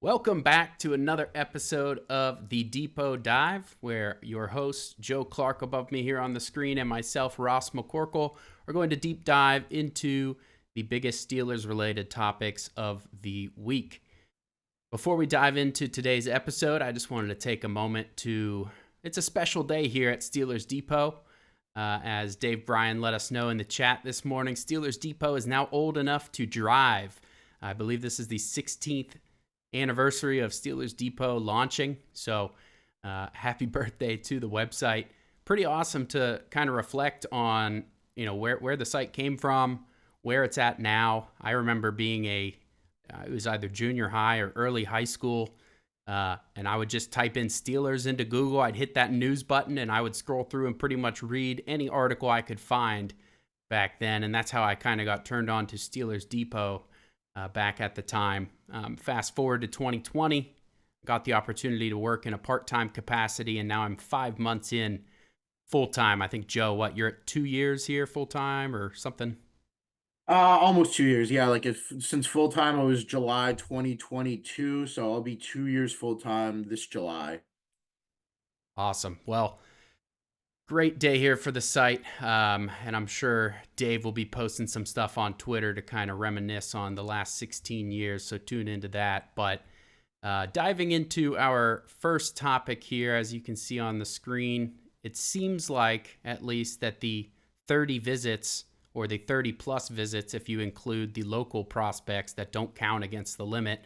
Welcome back to another episode of the Depot Dive, where your host, Joe Clark, above me here on the screen, and myself, Ross McCorkle, are going to deep dive into the biggest Steelers-related topics of the week. Before we dive into today's episode, I just wanted to take a moment it's a special day here at Steelers Depot. As Dave Bryan let us know in the chat this morning, Steelers Depot is now old enough to drive. I believe this is the 16th anniversary of Steelers Depot launching. So happy birthday to the website. Pretty awesome to kind of reflect on, where the site came from, where it's at now. I remember being it was either junior high or early high school. And I would just type in Steelers into Google. I'd hit that news button and I would scroll through and pretty much read any article I could find back then. And that's how I kind of got turned on to Steelers Depot back at the time. Fast forward to 2020, got the opportunity to work in a part-time capacity, and now I'm 5 months in full-time. I think, Joe, you're at 2 years here full-time or something? Almost 2 years. Yeah, since full-time I was July 2022, so I'll be 2 years full-time this July. Awesome. Well, great day here for the site, and I'm sure Dave will be posting some stuff on Twitter to kind of reminisce on the last 16 years, so tune into that. But diving into our first topic here, as you can see on the screen, it seems like, at least, that the 30 visits, or the 30-plus visits, if you include the local prospects that don't count against the limit,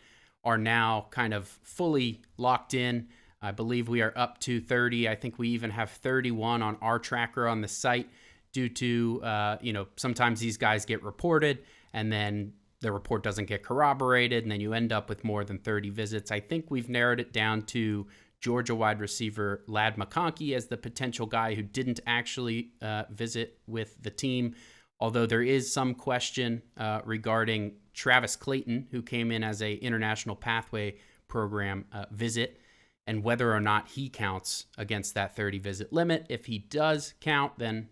are now kind of fully locked in. I believe we are up to 30. I think we even have 31 on our tracker on the site due to, sometimes these guys get reported and then the report doesn't get corroborated, and then you end up with more than 30 visits. I think we've narrowed it down to Georgia wide receiver Ladd McConkey as the potential guy who didn't actually visit with the team, although there is some question regarding Travis Clayton, who came in as a International Pathway Program visit, and whether or not he counts against that 30 visit limit. If he does count, then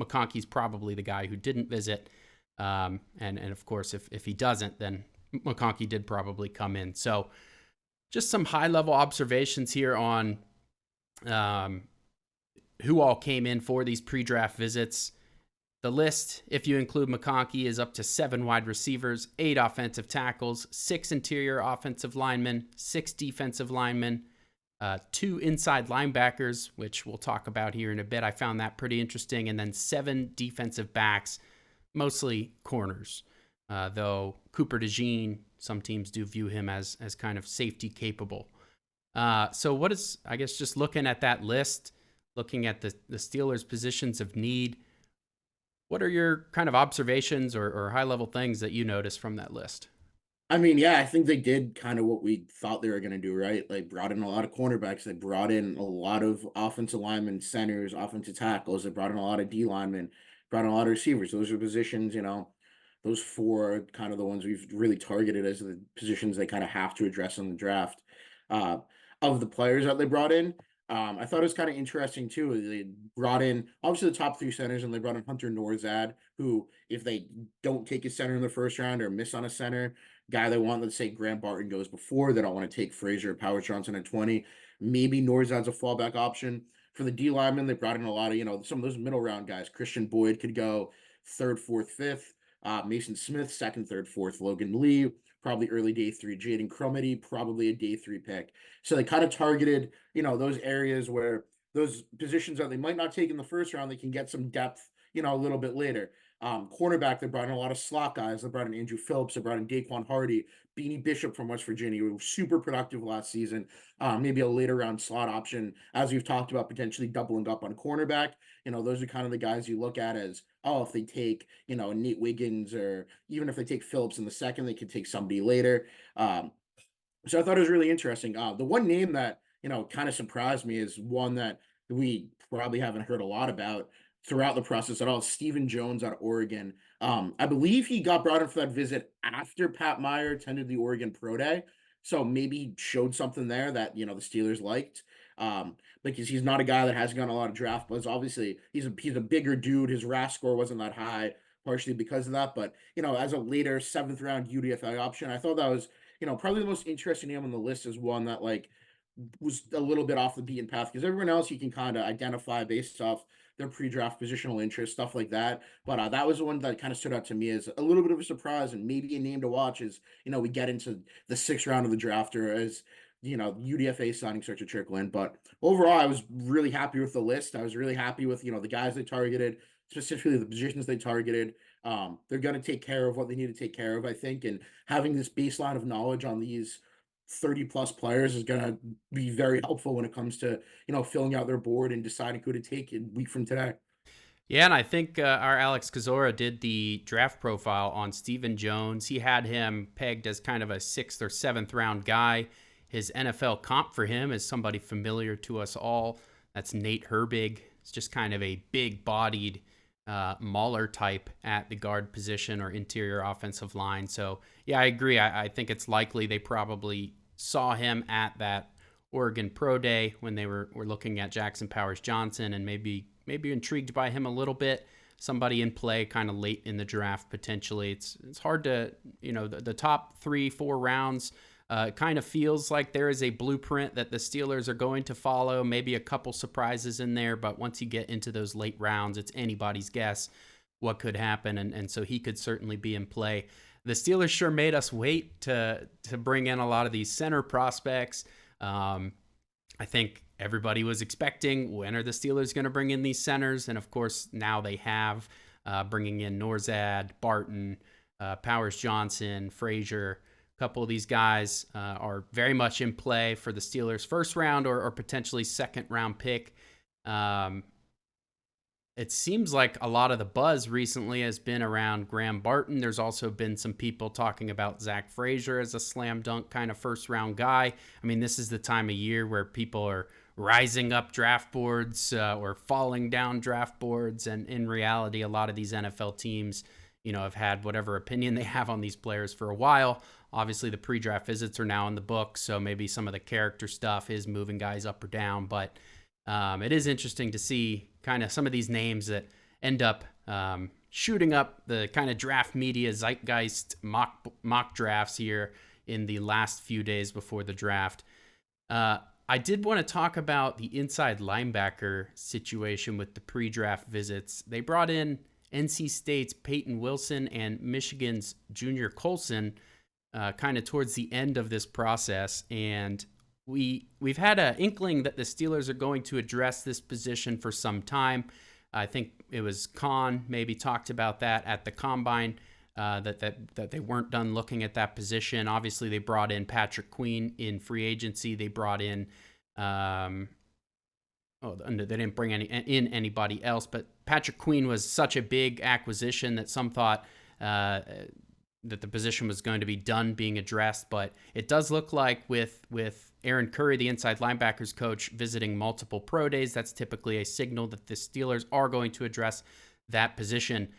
McConkey's probably the guy who didn't visit. And of course, if he doesn't, then McConkey did probably come in. So just some high level observations here on who all came in for these pre-draft visits. The list, if you include McConkey, is up to 7 wide receivers, 8 offensive tackles, 6 interior offensive linemen, 6 defensive linemen, 2 inside linebackers, which we'll talk about here in a bit. I found that pretty interesting. And then 7 defensive backs, mostly corners. Though Cooper DeJean, some teams do view him as kind of safety capable. So just looking at that list, looking at the Steelers' positions of need, what are your kind of observations or high-level things that you noticed from that list? I mean, yeah, I think they did kind of what we thought they were going to do, right? They brought in a lot of cornerbacks. They brought in a lot of offensive linemen, centers, offensive tackles. They brought in a lot of D linemen, brought in a lot of receivers. Those are positions, those 4 are kind of the ones we've really targeted as the positions they kind of have to address in the draft. Of the players that they brought in, I thought it was kind of interesting too. They brought in obviously the top 3 centers, and they brought in Hunter Norzad, who, if they don't take a center in the first round or miss on a center guy they want, let's say Graham Barton goes before, they don't want to take Frazier or Powers Johnson at 20. Maybe Norzad's a fallback option. For the D linemen, they brought in a lot of, some of those middle round guys. Christian Boyd could go 3rd, 4th, 5th. Mason Smith, 2nd, 3rd, 4th. Logan Lee, probably early day 3. Jaden Crumedy, probably a day 3 pick. So they kind of targeted, those areas where those positions that they might not take in the first round, they can get some depth, a little bit later. Cornerback, they brought in a lot of slot guys. They brought in Andrew Phillips. They brought in Daquan Hardy, Beanie Bishop from West Virginia, who was super productive last season. Maybe a later round slot option, as we've talked about, potentially doubling up on cornerback. Those are kind of the guys you look at as, if they take, Nate Wiggins, or even if they take Phillips in the second, they could take somebody later. So I thought it was really interesting. The one name that, kind of surprised me is one that we probably haven't heard a lot about throughout the process at all. Stephen Jones out of Oregon. I believe he got brought in for that visit after Pat Meyer attended the Oregon Pro Day. So maybe he showed something there that, the Steelers liked. Because he's not a guy that hasn't gotten a lot of draft buzz. Obviously, he's a bigger dude. His RAS score wasn't that high, partially because of that. But, as a later 7th round UDFA option, I thought that was probably the most interesting name on the list is one that like was a little bit off the beaten path because everyone else you can kind of identify based off their pre-draft positional interest, stuff like that. But that was the one that kind of stood out to me as a little bit of a surprise and maybe a name to watch as we get into the sixth round of the draft or as UDFA signing start to trickle in. But overall, I was really happy with the list. I was really happy with the guys they targeted, specifically the positions they targeted. They're going to take care of what they need to take care of, I think, and having this baseline of knowledge on these 30 plus players is going to be very helpful when it comes to filling out their board and deciding who to take a week from today. Yeah, and I think our Alex Kozora did the draft profile on Stephen Jones. He had him pegged as kind of a 6th or 7th round guy. His NFL comp for him is somebody familiar to us all. That's Nate Herbig. It's just kind of a big-bodied Mauler type at the guard position or interior offensive line. So, yeah, I agree. I think it's likely they probably saw him at that Oregon Pro Day when they were looking at Jackson Powers Johnson and maybe intrigued by him a little bit. Somebody in play kind of late in the draft potentially. It's hard to, the top 3-4 rounds kind of feels like there is a blueprint that the Steelers are going to follow, maybe a couple surprises in there, but once you get into those late rounds, it's anybody's guess what could happen, and so he could certainly be in play. The Steelers sure made us wait to bring in a lot of these center prospects. I think everybody was expecting, when are the Steelers going to bring in these centers? And of course, now they have, bringing in Norzad, Barton, Powers Johnson, Frazier. A couple of these guys are very much in play for the Steelers' first round or potentially second round pick. It seems like a lot of the buzz recently has been around Graham Barton. There's also been some people talking about Zach Frazier as a slam dunk kind of first round guy. I mean, this is the time of year where people are rising up draft boards or falling down draft boards. And in reality, a lot of these NFL teams, have had whatever opinion they have on these players for a while. Obviously, the pre-draft visits are now in the book, so maybe some of the character stuff is moving guys up or down. But it is interesting to see kind of some of these names that end up shooting up the kind of draft media zeitgeist mock drafts here in the last few days before the draft. I did want to talk about the inside linebacker situation with the pre-draft visits. They brought in NC State's Peyton Wilson and Michigan's Junior Colson kind of towards the end of this process, and we've had an inkling that the Steelers are going to address this position for some time. I think it was Khan maybe talked about that at the Combine, that they weren't done looking at that position. Obviously, they brought in Patrick Queen in free agency. They brought in they didn't bring anybody else, but Patrick Queen was such a big acquisition that some thought that the position was going to be done being addressed. But it does look like with Aaron Curry, the inside linebackers coach, visiting multiple pro days, that's typically a signal that the Steelers are going to address that position.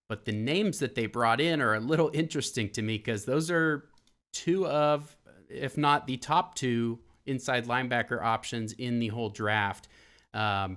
But the names that they brought in are a little interesting to me because those are two of, if not the top two, inside linebacker options in the whole draft.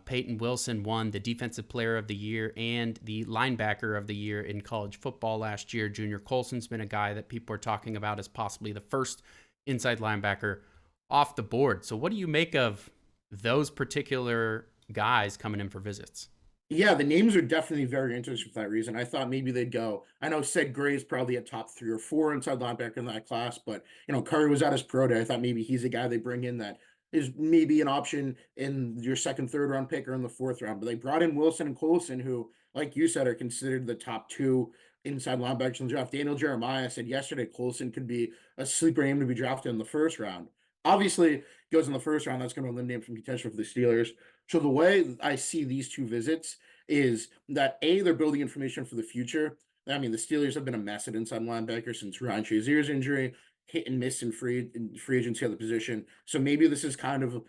Peyton Wilson won the Defensive Player of the Year and the Linebacker of the Year in college football last year. Junior Colson's been a guy that people are talking about as possibly the first inside linebacker off the board. So what do you make of those particular guys coming in for visits? Yeah, the names are definitely very interesting for that reason. I thought maybe they'd go. I know Ced Gray is probably a top 3 or 4 inside linebacker in that class, but Curry was at his pro day. I thought maybe he's a guy they bring in that is maybe an option in your second, third round pick or in the fourth round. But they brought in Wilson and Colson, who, like you said, are considered the top 2 inside linebackers in the draft. Daniel Jeremiah said yesterday Colson could be a sleeper name to be drafted in the first round. Obviously, goes in the first round. That's going to eliminate from contention for the Steelers. So the way I see these two visits is that they're building information for the future. I mean, the Steelers have been a mess at inside linebacker since Ryan Shazier's injury, hit and miss in free agency at the position. So maybe this is kind of,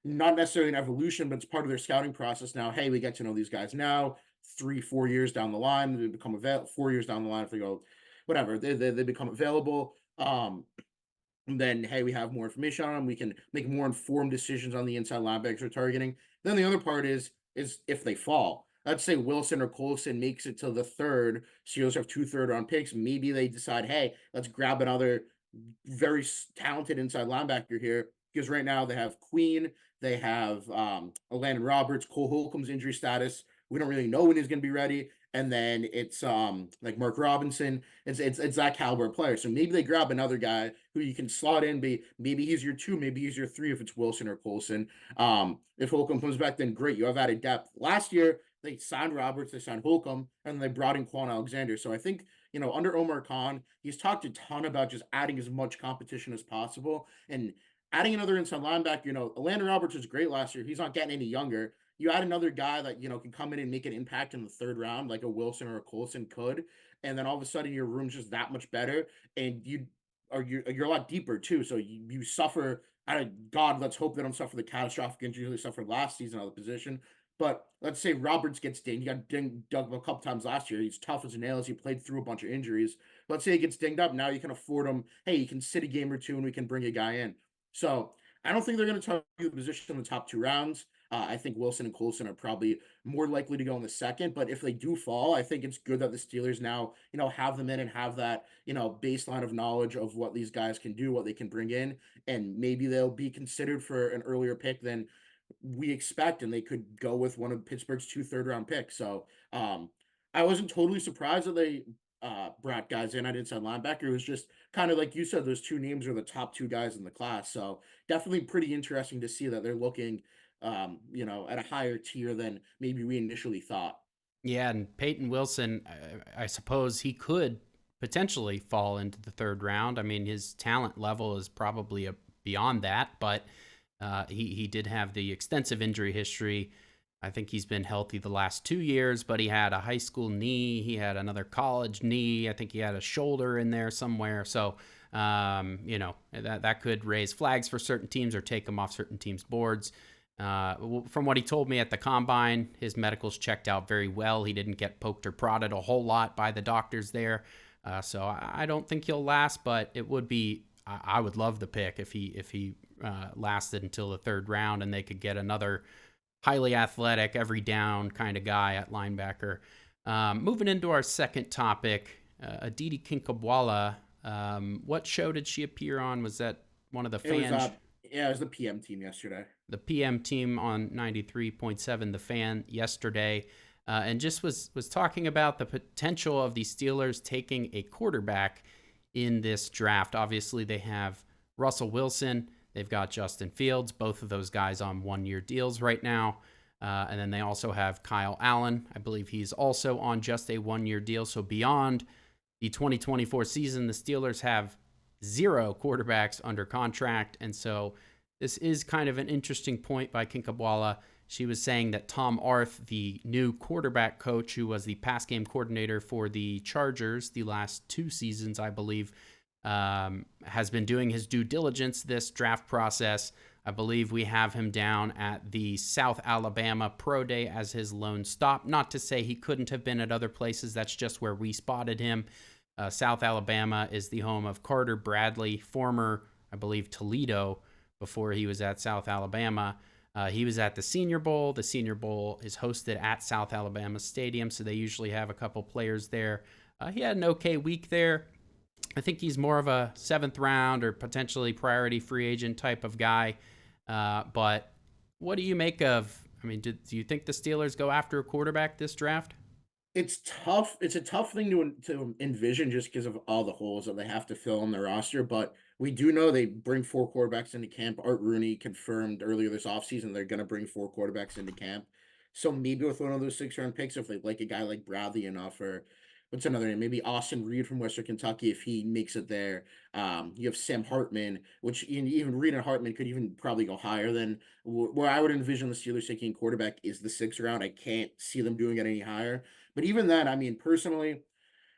not necessarily an evolution, but it's part of their scouting process now. Hey, we get to know these guys now. 3-4 years down the line, they become available. 4 years down the line, if they go, whatever, they become available. And then, hey, we have more information on them. We can make more informed decisions on the inside linebackers we're targeting. Then the other part is if they fall. Let's say Wilson or Colson makes it to the third. Steelers have 2 third-round picks. Maybe they decide, hey, let's grab another very talented inside linebacker here, because right now they have Queen, they have Landon Roberts, Cole Holcomb's injury status. We don't really know when he's going to be ready. And then it's like Mark Robinson. It's that caliber player. So maybe they grab another guy who you can slot in. Maybe he's your two, maybe he's your three if it's Wilson or Colson. If Holcomb comes back, then great. You have added depth. Last year they signed Roberts, they signed Holcomb, and they brought in Quan Alexander. So I think, under Omar Khan, he's talked a ton about just adding as much competition as possible and adding another inside linebacker. Landon Roberts was great last year. He's not getting any younger. You add another guy that, can come in and make an impact in the third round, like a Wilson or a Colson could, and then all of a sudden your room's just that much better, and you're a lot deeper too. So you suffer. God, let's hope they don't suffer the catastrophic injury they suffered last season out of the position. But let's say Roberts gets dinged. He got dinged a couple times last year. He's tough as nails. He played through a bunch of injuries. Let's say he gets dinged up. Now you can afford him. Hey, you can sit a game or two and we can bring a guy in. So I don't think they're going to target the position in the top 2 rounds. I think Wilson and Colson are probably more likely to go in the second. But if they do fall, I think it's good that the Steelers now, have them in and have that, baseline of knowledge of what these guys can do, what they can bring in. And maybe they'll be considered for an earlier pick than we expect, and they could go with one of Pittsburgh's 2 third-round picks. So I wasn't totally surprised that they brought guys in at inside linebacker. It was just kind of like you said, those two names are the top two guys in the class. So definitely pretty interesting to see that they're looking, at a higher tier than maybe we initially thought. Yeah, and Peyton Wilson, I suppose he could potentially fall into the third round. I mean, his talent level is probably beyond that, but he did have the extensive injury history. I think he's been healthy the last 2 years, but he had a high school knee. He had another college knee. I think he had a shoulder in there somewhere. So, that could raise flags for certain teams or take him off certain teams' boards. From what he told me at the combine, his medicals checked out very well. He didn't get poked or prodded a whole lot by the doctors there. So I don't think he'll last, but it would be, I would love the pick if he lasted until the third round and they could get another highly athletic, every down kind of guy at linebacker. Moving into our second topic, Aditi Kinkhabwala. What show did she appear on? Was that one of the It was fans? yeah, it was the PM team yesterday. The PM team on 93.7 The Fan yesterday, and just was talking about the potential of the Steelers taking a quarterback in this draft. Obviously, they have Russell Wilson. They've got Justin Fields, both of those guys on one-year deals right now. And then they also have Kyle Allen. I believe he's also on just a one-year deal. So beyond the 2024 season, the Steelers have 0 quarterbacks under contract. And so this is kind of an interesting point by Kinkhabwala. She was saying that Tom Arth, the new quarterback coach, who was the pass game coordinator for the Chargers the last 2 seasons, I believe, has been doing his due diligence this draft process. I believe we have him down at the South Alabama Pro Day as his lone stop. Not to say he couldn't have been at other places. That's just where we spotted him. South Alabama is the home of Carter Bradley, former, I believe, Toledo, before he was at South Alabama. He was at the Senior Bowl. The Senior Bowl is hosted at South Alabama Stadium, so they usually have a couple players there. He had an okay week there. I think he's more of a 7th round or potentially priority free agent type of guy. But what do you make of, I mean, do you think the Steelers go after a quarterback this draft? It's tough. It's a tough thing to envision just because of all the holes that they have to fill on their roster. But we do know they bring 4 quarterbacks into camp. Art Rooney confirmed earlier this offseason they're going to bring 4 quarterbacks into camp. So maybe with one of those 6 round picks, if they like a guy like Bradley enough, or what's another name? Maybe Austin Reed from Western Kentucky if he makes it there. You have Sam Hartman, which even Reed and Hartman could even probably go higher than where I would envision the Steelers taking quarterback is the 6th round. I can't see them doing it any higher. But even then, I mean, personally,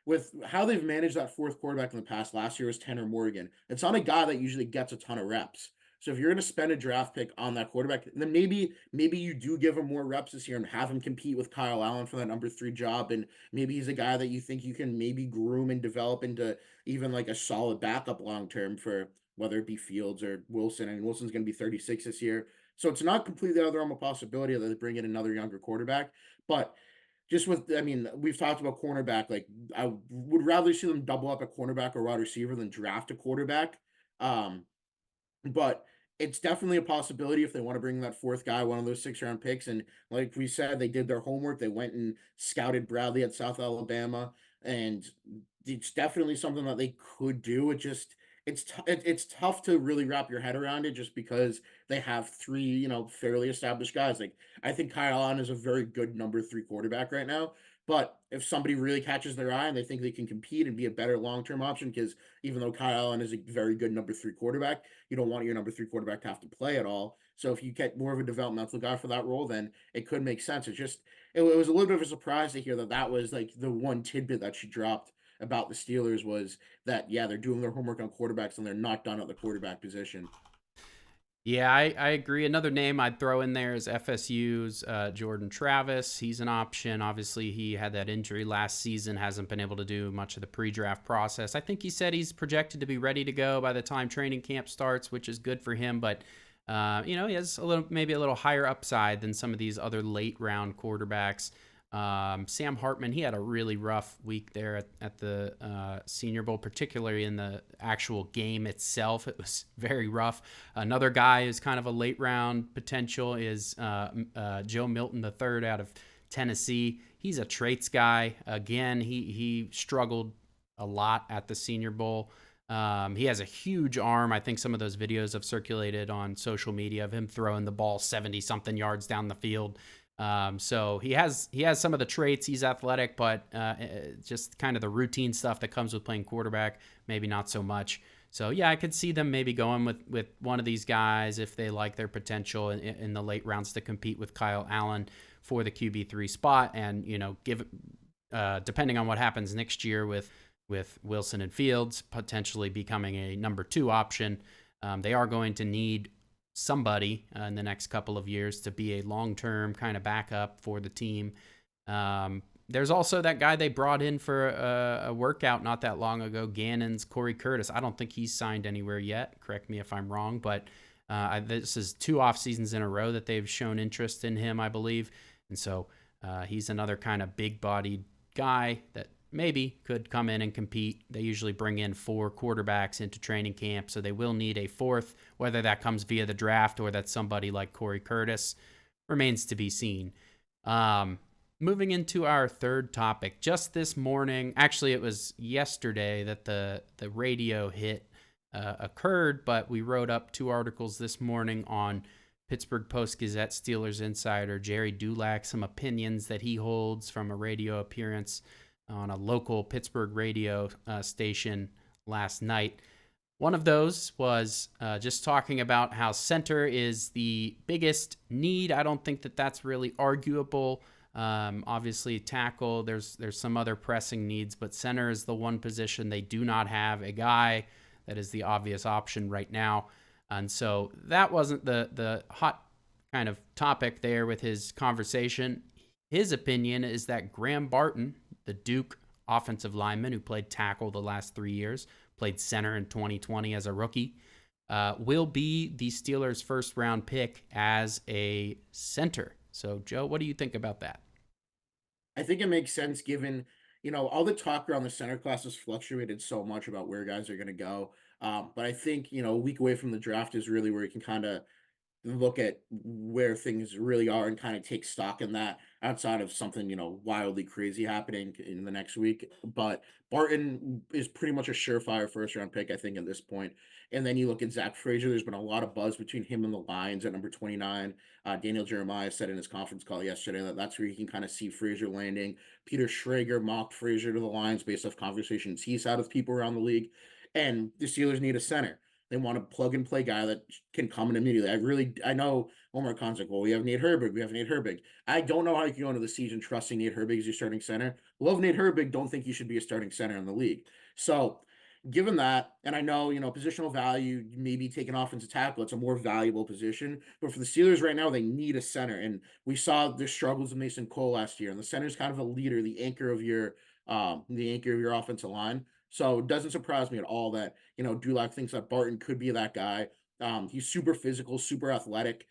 with how they've managed that 4th quarterback in the past, last year was Tanner Morgan. It's not a guy that usually gets a ton of reps. So if you're going to spend a draft pick on that quarterback, then maybe you do give him more reps this year and have him compete with Kyle Allen for that number 3 job. And maybe he's a guy that you think you can maybe groom and develop into even like a solid backup long term for whether it be Fields or Wilson. I mean, Wilson's going to be 36 this year. So it's not completely out of the realm of possibility that they bring in another younger quarterback. But just with, I mean, we've talked about cornerback. Like, I would rather see them double up a cornerback or wide receiver than draft a quarterback. Um, but it's definitely a possibility if they want to bring that fourth guy, one of those 6 round picks. And like we said, they did their homework. They went and scouted Bradley at South Alabama, and it's definitely something that they could do. It just it's tough to really wrap your head around it just because they have three, fairly established guys. Like, I think Kyle Allen is a very good number 3 quarterback right now. But if somebody really catches their eye and they think they can compete and be a better long-term option, because even though Kyle Allen is a very good number 3 quarterback, you don't want your number 3 quarterback to have to play at all. So if you get more of a developmental guy for that role, then it could make sense. It was a little bit of a surprise to hear that that was like the one tidbit that she dropped about the Steelers, was that, yeah, they're doing their homework on quarterbacks and they're not done at the quarterback position. Yeah, I agree. Another name I'd throw in there is FSU's Jordan Travis. He's an option. Obviously, he had that injury last season, hasn't been able to do much of the pre-draft process. I think he said he's projected to be ready to go by the time training camp starts, which is good for him. But he has maybe a little higher upside than some of these other late round quarterbacks. Sam Hartman, he had a really rough week there at the Senior Bowl, particularly in the actual game itself. It was very rough. Another guy who's kind of a late round potential is Joe Milton III out of Tennessee. He's a traits guy. Again, he struggled a lot at the Senior Bowl. He has a huge arm. I think some of those videos have circulated on social media of him throwing the ball 70 something yards down the field. So he has some of the traits. He's athletic, but just kind of the routine stuff that comes with playing quarterback, maybe not so much. So yeah, I could see them maybe going with one of these guys if they like their potential in the late rounds to compete with Kyle Allen for the QB3 spot, and give depending on what happens next year with Wilson and Fields potentially becoming a number 2 option. They are going to need somebody in the next couple of years to be a long-term kind of backup for the team. There's also that guy they brought in for a workout not that long ago, Gannon's Corey Curtis. I don't think he's signed anywhere yet. Correct me if I'm wrong, but this is 2 off seasons in a row that they've shown interest in him, I believe. And so he's another kind of big-bodied guy that maybe could come in and compete. They usually bring in 4 quarterbacks into training camp, so they will need a 4th. Whether that comes via the draft or that's somebody like Corey Curtis remains to be seen. Moving into our third topic, just this morning, actually it was yesterday that the radio hit occurred, but we wrote up 2 articles this morning on Pittsburgh Post-Gazette Steelers insider Gerry Dulac, some opinions that he holds from a radio appearance on a local Pittsburgh radio station last night. One of those was just talking about how center is the biggest need. I don't think that that's really arguable. Obviously, tackle, there's some other pressing needs, but center is the one position they do not have a guy that is the obvious option right now. And so that wasn't the hot kind of topic there with his conversation. His opinion is that Graham Barton, the Duke offensive lineman who played tackle the last 3 years, played center in 2020 as a rookie, will be the Steelers' first-round pick as a center. So, Joe, what do you think about that? I think it makes sense given, all the talk around the center class has fluctuated so much about where guys are going to go. But I think, a week away from the draft is really where you can kind of look at where things really are and kind of take stock in that, outside of something, wildly crazy happening in the next week. But Barton is pretty much a surefire first round pick, I think, at this point. And then you look at Zach Frazier, there's been a lot of buzz between him and the Lions at number 29. Daniel Jeremiah said in his conference call yesterday that that's where you can kind of see Frazier landing. Peter Schrager mocked Frazier to the Lions based off conversations he's had with people around the league. And the Steelers need a center. They want a plug and play guy that can come in immediately. I know Omar Khan's like, well, we have Nate Herbig. I don't know how you can go into the season trusting Nate Herbig as your starting center. Love Nate Herbig, don't think he should be a starting center in the league. So, given that, and I know, positional value, maybe taking offensive tackle, it's a more valuable position. But for the Steelers right now, they need a center. And we saw their struggles with Mason Cole last year. And the center is kind of a leader, the anchor of your offensive line. So it doesn't surprise me at all that, Dulac thinks that Barton could be that guy. He's super physical, super athletic,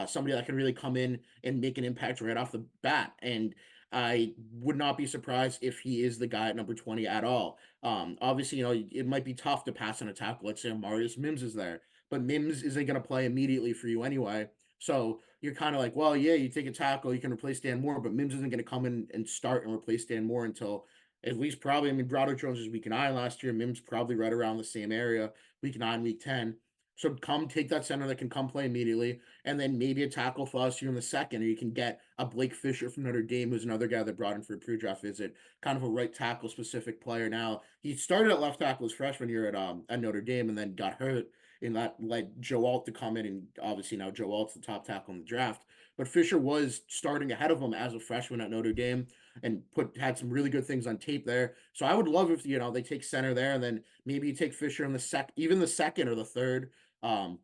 somebody that can really come in and make an impact right off the bat. And I would not be surprised if he is the guy at number 20 at all. Obviously, it might be tough to pass on a tackle. Let's say Marius Mims is there, but Mims isn't going to play immediately for you anyway. So you're kind of like, well, yeah, you take a tackle, you can replace Dan Moore, but Mims isn't going to come in and start and replace Dan Moore until at least probably. I mean, Brado Jones was week 9 last year. Mims probably right around the same area, week 9, week 10. So come take that center that can come play immediately, and then maybe a tackle falls to you in the second, or you can get a Blake Fisher from Notre Dame, who's another guy that brought in for a pre-draft visit, kind of a right tackle specific player. Now he started at left tackle his freshman year at Notre Dame, and then got hurt, and that led Joe Alt to come in, and obviously now Joe Alt's the top tackle in the draft. But Fisher was starting ahead of him as a freshman at Notre Dame, and had some really good things on tape there. So I would love if they take center there, and then maybe you take Fisher in even the second or the third. Um,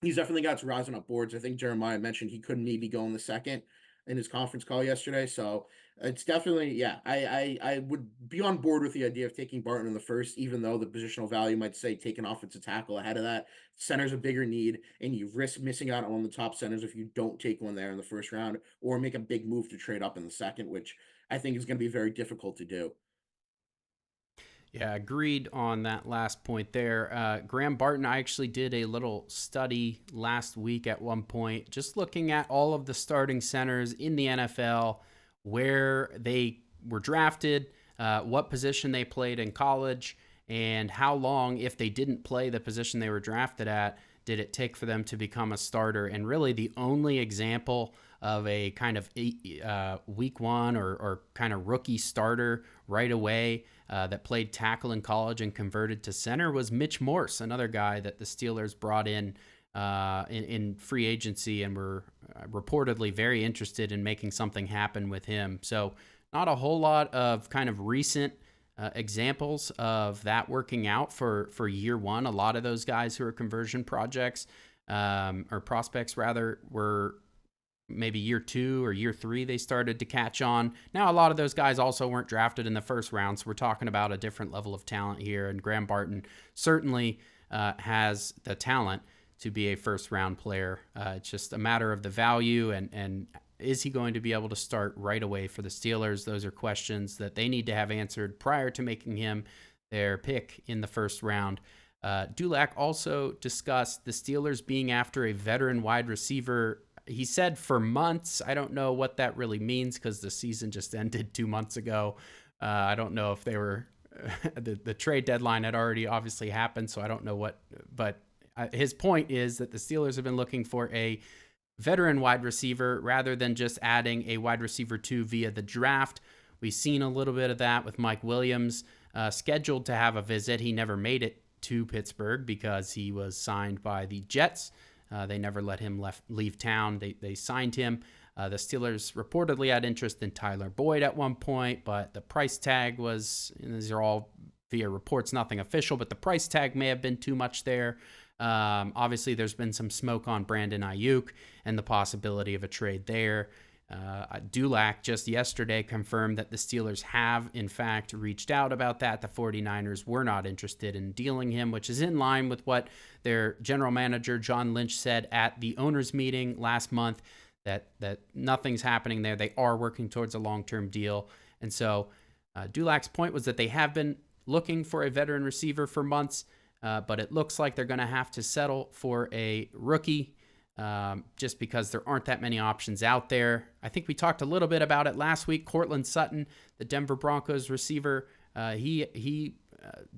he's definitely got to rising up boards. I think Jeremiah mentioned he could maybe go in the second in his conference call yesterday. So it's definitely, yeah, I would be on board with the idea of taking Barton in the first, even though the positional value might say take an offensive tackle ahead of that. Center's a bigger need, and you risk missing out on one of the top centers if you don't take one there in the first round, or make a big move to trade up in the second, which I think is going to be very difficult to do. Yeah, agreed on that last point there. Graham Barton, I actually did a little study last week at one point, just looking at all of the starting centers in the NFL, where they were drafted, what position they played in college, and how long, if they didn't play the position they were drafted at, did it take for them to become a starter. And really, the only example of a kind of week one or kind of rookie starter right away that played tackle in college and converted to center was Mitch Morse, another guy that the Steelers brought in free agency and were reportedly very interested in making something happen with him. So not a whole lot of kind of recent examples of that working out for year one. A lot of those guys who are conversion projects or prospects rather were maybe year 2 or year 3 they started to catch on. Now a lot of those guys also weren't drafted in the first round, so we're talking about a different level of talent here, and Graham Barton certainly has the talent to be a first round player. It's just a matter of the value, and is he going to be able to start right away for the Steelers? Those are questions that they need to have answered prior to making him their pick in the first round. Dulac also discussed the Steelers being after a veteran wide receiver. He said for months. I don't know what that really means because the season just ended 2 months ago. I don't know if they were the trade deadline had already obviously happened, so I don't know what. But his point is that the Steelers have been looking for a veteran wide receiver rather than just adding a wide receiver 2 via the draft. We've seen a little bit of that with Mike Williams, scheduled to have a visit. He never made it to Pittsburgh because he was signed by the Jets. They never let him leave town. They signed him. The Steelers reportedly had interest in Tyler Boyd at one point, but the price tag was, and these are all via reports, nothing official, but the price tag may have been too much there. Obviously, there's been some smoke on Brandon Ayuk and the possibility of a trade there. Dulac just yesterday confirmed that the Steelers have, in fact, reached out about that. The 49ers were not interested in dealing him, which is in line with what their general manager, John Lynch, said at the owners' meeting last month, that nothing's happening there. They are working towards a long-term deal. And so Dulac's point was that they have been looking for a veteran receiver for months, but it looks like they're going to have to settle for a rookie just because there aren't that many options out there. I think we talked a little bit about it last week. Cortland Sutton, the Denver Broncos receiver, he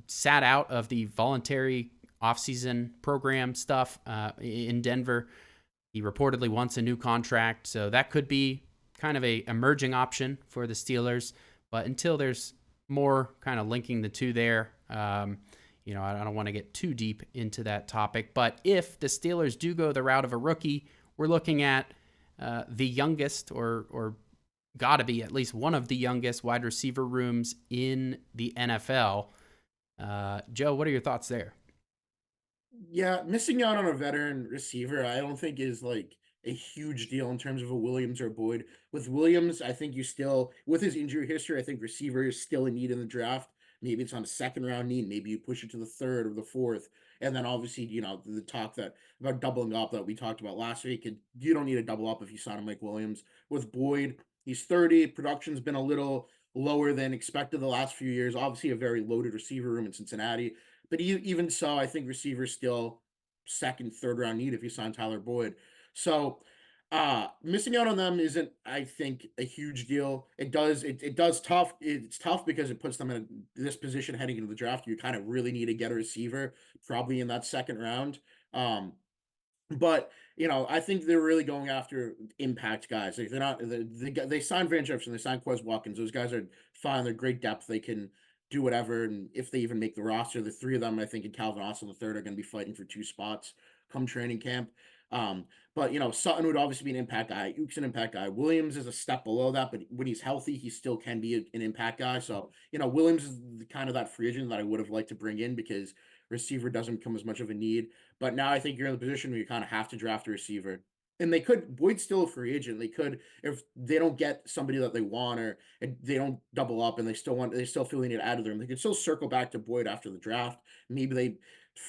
sat out of the voluntary offseason program stuff in Denver. He reportedly wants a new contract, so that could be kind of a emerging option for the Steelers. But until there's more kind of linking the two there, I don't want to get too deep into that topic. But if the Steelers do go the route of a rookie, we're looking at the youngest or got to be at least one of the youngest wide receiver rooms in the NFL. Joe, what are your thoughts there? Yeah, missing out on a veteran receiver, I don't think is like a huge deal in terms of a Williams or Boyd. With Williams, I think you still, with his injury history, I think receiver is still a need in the draft. Maybe it's on a second round need. Maybe you push it to the third or the fourth. And then obviously, the talk that about doubling up that we talked about last week, and you don't need to double up if you sign a Mike Williams. With Boyd, He's 30. Production's been a little lower than expected the last few years. Obviously, a very loaded receiver room in Cincinnati, but even so, I think receivers still second, third round need if you sign Tyler Boyd. So missing out on them isn't, I think, a huge deal. It's tough because it puts them in this position heading into the draft. You kind of really need to get a receiver, probably in that second round. Um, but, I think they're really going after impact guys. Like, they're not they signed Van Jefferson, they signed Quez Watkins. Those guys are fine. They're great depth. They can do whatever, and if they even make the roster, the three of them, I think, and Calvin Austin the third, are going to be fighting for two spots come training camp. But Sutton would obviously be an impact guy. Uke's an impact guy. Williams is a step below that, but when he's healthy, he still can be an impact guy. So Williams is kind of that free agent that I would have liked to bring in because receiver doesn't become as much of a need. But now I think you're in the position where you kind of have to draft a receiver. And Boyd's still a free agent. They could, if they don't get somebody that they want, or they don't double up and they still feel they need to add to them, they could still circle back to Boyd after the draft. Maybe they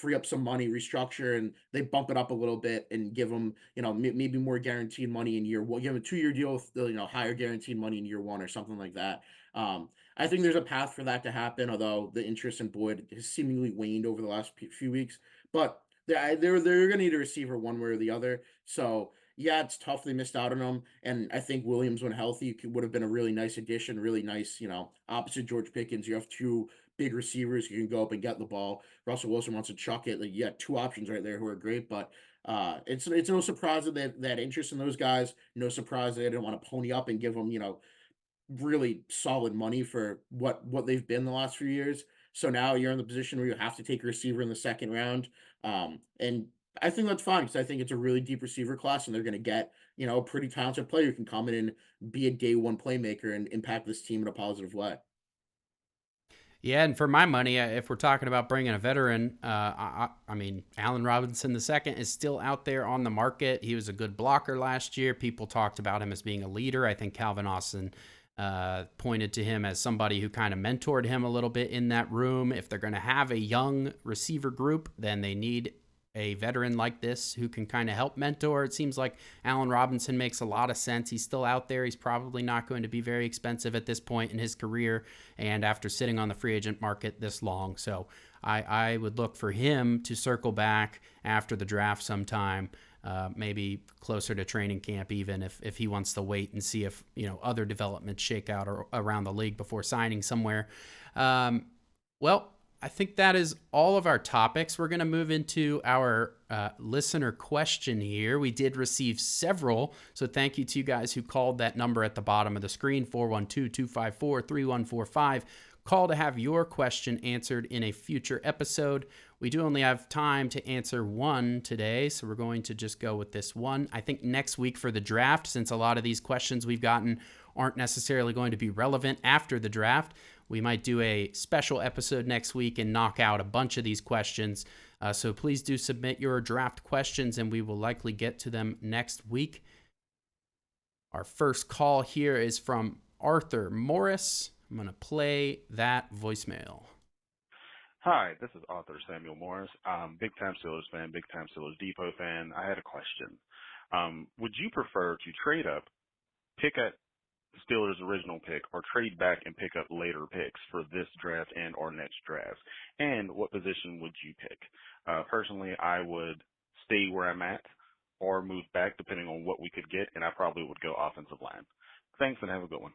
free up some money, restructure, and they bump it up a little bit and give them, maybe more guaranteed money in year one. Give them a 2-year deal with, higher guaranteed money in year one or something like that. I think there's a path for that to happen, although the interest in Boyd has seemingly waned over the last few weeks. But they're going to need a receiver one way or the other. So yeah, it's tough they missed out on him, and I think Williams, when healthy, would have been a really nice addition, really nice. Opposite George Pickens, you have two big receivers who can go up and get the ball. Russell Wilson wants to chuck it. Like, you got two options right there who are great, but it's no surprise that interest in those guys. No surprise they didn't want to pony up and give them really solid money for what they've been the last few years. So now you're in the position where you have to take a receiver in the second round. And I think that's fine because I think it's a really deep receiver class, and they're going to get, a pretty talented player who can come in and be a day one playmaker and impact this team in a positive way. Yeah, and for my money, if we're talking about bringing a veteran, I mean, Allen Robinson II is still out there on the market. He was a good blocker last year. People talked about him as being a leader. I think Calvin Austin pointed to him as somebody who kind of mentored him a little bit in that room. If they're going to have a young receiver group, then they need a veteran like this who can kind of help mentor. It seems like Allen Robinson makes a lot of sense. He's still out there. He's probably not going to be very expensive at this point in his career, and after sitting on the free agent market this long. So I would look for him to circle back after the draft sometime, maybe closer to training camp, even if he wants to wait and see if other developments shake out around the league before signing somewhere. Well, I think that is all of our topics. We're going to move into our listener question here. We did receive several, so thank you to you guys who called that number at the bottom of the screen, 412-254-3145. Call to have your question answered in a future episode. We do only have time to answer one today, so we're going to just go with this one. I think next week for the draft, since a lot of these questions we've gotten aren't necessarily going to be relevant after the draft, we might do a special episode next week and knock out a bunch of these questions. So please do submit your draft questions, and we will likely get to them next week. Our first call here is from Arthur Morris. I'm going to play that voicemail. Hi, this is Arthur Samuel Morris. Big time Steelers fan, big time Steelers Depot fan. I had a question. Would you prefer to trade up, pick at Steelers' original pick, or trade back and pick up later picks for this draft and or next draft? And what position would you pick? Personally, I would stay where I'm at or move back depending on what we could get, and I probably would go offensive line. Thanks, and have a good one.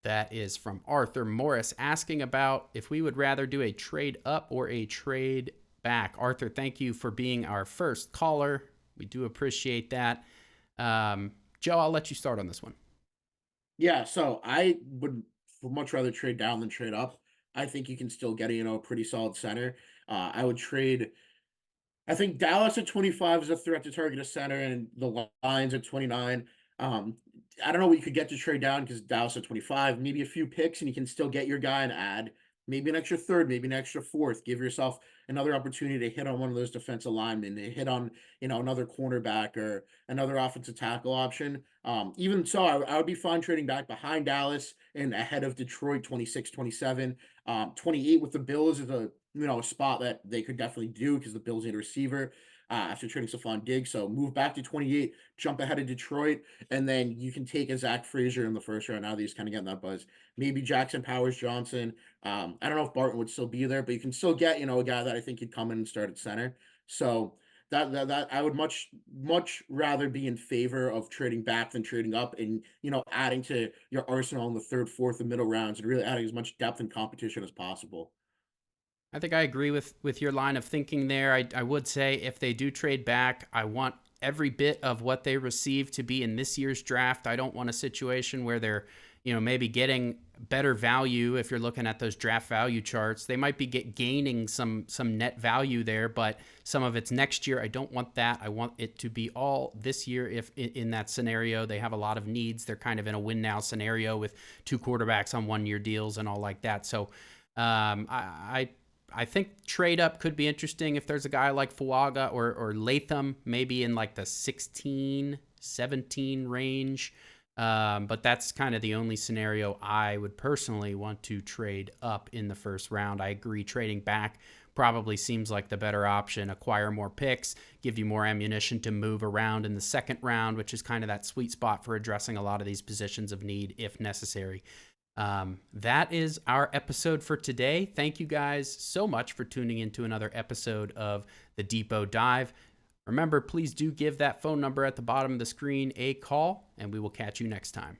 That is from Arthur Morris asking about if we would rather do a trade up or a trade back. Arthur, thank you for being our first caller. We do appreciate that. Joe, I'll let you start on this one. Yeah, so I would much rather trade down than trade up. I think you can still get a pretty solid center. I would trade. I think Dallas at 25 is a threat to target a center, and the Lions at 29. I don't know what you could get to trade down because Dallas at 25, maybe a few picks, and you can still get your guy and add maybe an extra third, maybe an extra fourth. Give yourself another opportunity to hit on one of those defensive linemen, to hit on another cornerback or another offensive tackle option. Even so, I would be fine trading back behind Dallas and ahead of Detroit, 26, 27. 28 with the Bills is a spot that they could definitely do because the Bills need a receiver. after trading Stephon Diggs. So move back to 28, jump ahead of Detroit, and then you can take a Zach Frazier in the first round. Now that he's kind of getting that buzz. Maybe Jackson Powers Johnson. I don't know if Barton would still be there, but you can still get, a guy that I think could come in and start at center. So that I would much rather be in favor of trading back than trading up, and adding to your arsenal in the third, fourth, and middle rounds, and really adding as much depth and competition as possible. I think I agree with your line of thinking there. I would say if they do trade back, I want every bit of what they receive to be in this year's draft. I don't want a situation where they're, maybe getting better value. If you're looking at those draft value charts, they might be gaining some net value there, but some of it's next year. I don't want that. I want it to be all this year. If in that scenario, they have a lot of needs. They're kind of in a win now scenario with 2 quarterbacks on 1-year deals and all like that. So I think trade up could be interesting if there's a guy like Fuaga or Latham, maybe in like the 16, 17 range. But that's kind of the only scenario I would personally want to trade up in the first round. I agree, trading back probably seems like the better option. Acquire more picks, give you more ammunition to move around in the second round, which is kind of that sweet spot for addressing a lot of these positions of need if necessary. That is our episode for today. Thank you guys so much for tuning into another episode of the Depot Dive. Remember, please do give that phone number at the bottom of the screen a call, and we will catch you next time.